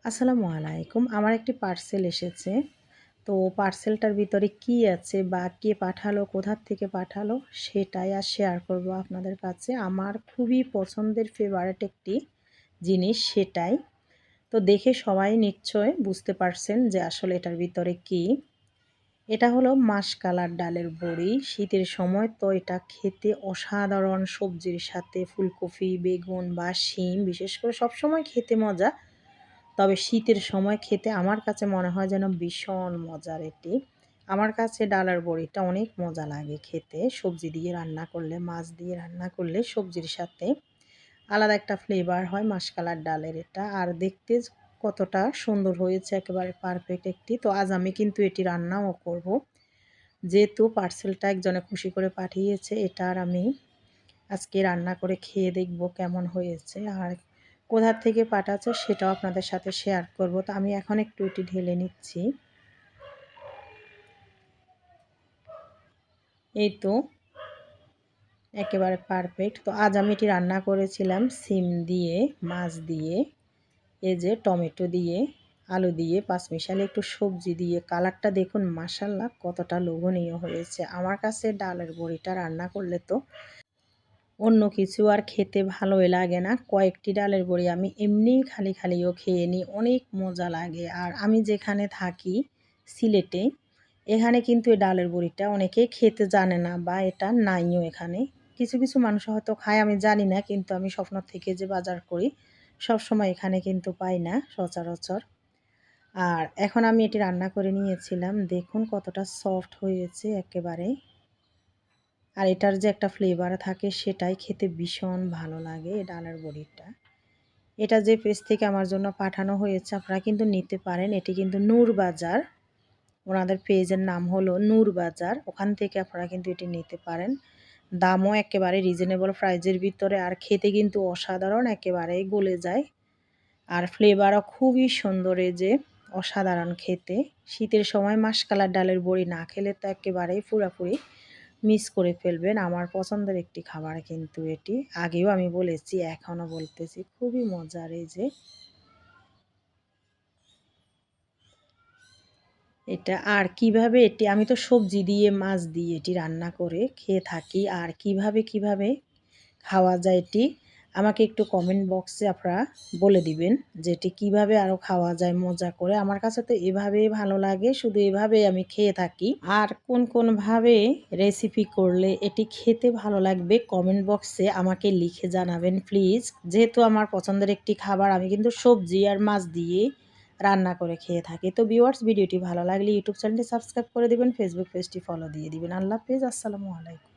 আসসালামু আলাইকুম। আমার একটি পার্সেল এসেছে। তো পার্সেলটার ভিতরে কি আছে বা কে পাঠালো, কোথা থেকে পাঠালো সেটাই শেয়ার করব আপনাদের কাছে। আমার খুবই পছন্দের ফেভারিট একটি জিনিস সেটাই। তো দেখে সবাই নিশ্চয় বুঝতে পারছেন যে আসলে এটার ভিতরে কি। এটা হলো মাসকালার ডালের বড়ি। শীতের সময় তো এটা খেতে অসাধারণ, সবজির সাথে ফুলকপি, বেগুন বা শিম বিশেষ করে সবসময় খেতে মজা। তবে শীতের সময় খেতে আমার কাছে মনে হয় যেন ভীষণ মজার এটি। আমার কাছে ডালের বড়িটা অনেক মজা লাগে খেতে। সবজি দিয়ে রান্না করলে, মাছ দিয়ে রান্না করলে সবজির সাথে আলাদা একটা ফ্লেভার হয় মাসকালার ডালের এটা। আর দেখতে কতটা সুন্দর হয়েছে, একেবারে পারফেক্ট একটি। তো আজ আমি কিন্তু এটি রান্নাও করব। যেহেতু পার্সেলটা একজনে খুশি করে পাঠিয়েছে, এটা আর আমি আজকে রান্না করে খেয়ে দেখব কেমন হয়েছে। আর কোথা থেকে পাঠাচ্ছে সেটাও আপনাদের সাথে শেয়ার করব। তো আমি এখন একটু এটি ঢেলে নিচ্ছি। এই তো একেবারে পারফেক্ট। তো আজ আমি এটি রান্না করেছিলাম সিম দিয়ে, মাছ দিয়ে, এই যে টমেটো দিয়ে, আলু দিয়ে, পাঁচমিশালি একটু সবজি দিয়ে। কালারটা দেখুন মাশাআল্লাহ কতটা লোভনীয় হয়েছে। আমার কাছে ডালের বড়িটা রান্না করলে তো অন্য কিছু আর খেতে ভালোই লাগে না। কয়েকটি ডালের বড়ি আমি এমনিই খালিও খেয়ে নিই, অনেক মজা লাগে। আর আমি যেখানে থাকি সিলেটে, এখানে কিন্তু এই ডালের বড়িটা অনেকেই খেতে জানে না বা এটা নাইও এখানে। কিছু মানুষ হয়তো খায় আমি জানি না, কিন্তু আমি স্বপ্ন থেকে যে বাজার করি সবসময় এখানে কিন্তু পাই না সচরাচর। আর এখন আমি এটি রান্না করে নিয়েছিলাম। দেখুন কতটা সফট হয়েছে একেবারে। আর এটার যে একটা ফ্লেভার থাকে সেটাই খেতে ভীষণ ভালো লাগে এই ডালের বড়িটা। এটা যে পেজ থেকে আমার জন্য পাঠানো হয়েছে আপনারা কিন্তু নিতে পারেন। এটি কিন্তু নূর বাজার, ওনাদের পেজের নাম হলো নূর বাজার। ওখান থেকে আপনারা কিন্তু এটি নিতে পারেন। দামও একেবারে রিজনেবল প্রাইজের ভিতরে, আর খেতে কিন্তু অসাধারণ, একেবারেই গলে যায়। আর ফ্লেভারও খুবই সুন্দর, এই যে অসাধারণ খেতে। শীতের সময় মাসকালার ডালের বড়ি না খেলে তো একেবারেই পুরাপুরি মিস করে ফেলবেন। আমার পছন্দের একটি খাবার কিন্তু এটি। আগেও আমি বলেছি, এখনও বলতেছি, খুবই মজার। এই যে এটা আর কিভাবে এটি আমি তো সবজি দিয়ে, মাছ দিয়ে এটি রান্না করে খেয়ে থাকি। আর কিভাবে খাওয়া যায় এটি আমাকে একটু কমেন্ট বক্সে আপনারা বলে দিবেন যে এটি কীভাবে আরও খাওয়া যায় মজা করে। আমার কাছে তো এভাবেই ভালো লাগে, শুধু এভাবেই আমি খেয়ে থাকি। আর কোনভাবে রেসিপি করলে এটি খেতে ভালো লাগবে কমেন্ট বক্সে আমাকে লিখে জানাবেন প্লিজ। যেহেতু আমার পছন্দের একটি খাবার, আমি কিন্তু সবজি আর মাছ দিয়ে রান্না করে খেয়ে থাকি। তো ভিউয়ার্স, ভিডিওটি ভালো লাগলে ইউটিউব চ্যানেলটি সাবস্ক্রাইব করে দিবেন, ফেসবুক পেজটি ফলো দিয়ে দিবেন। আল্লাহ হাফেজ, আসসালামু আলাইকুম।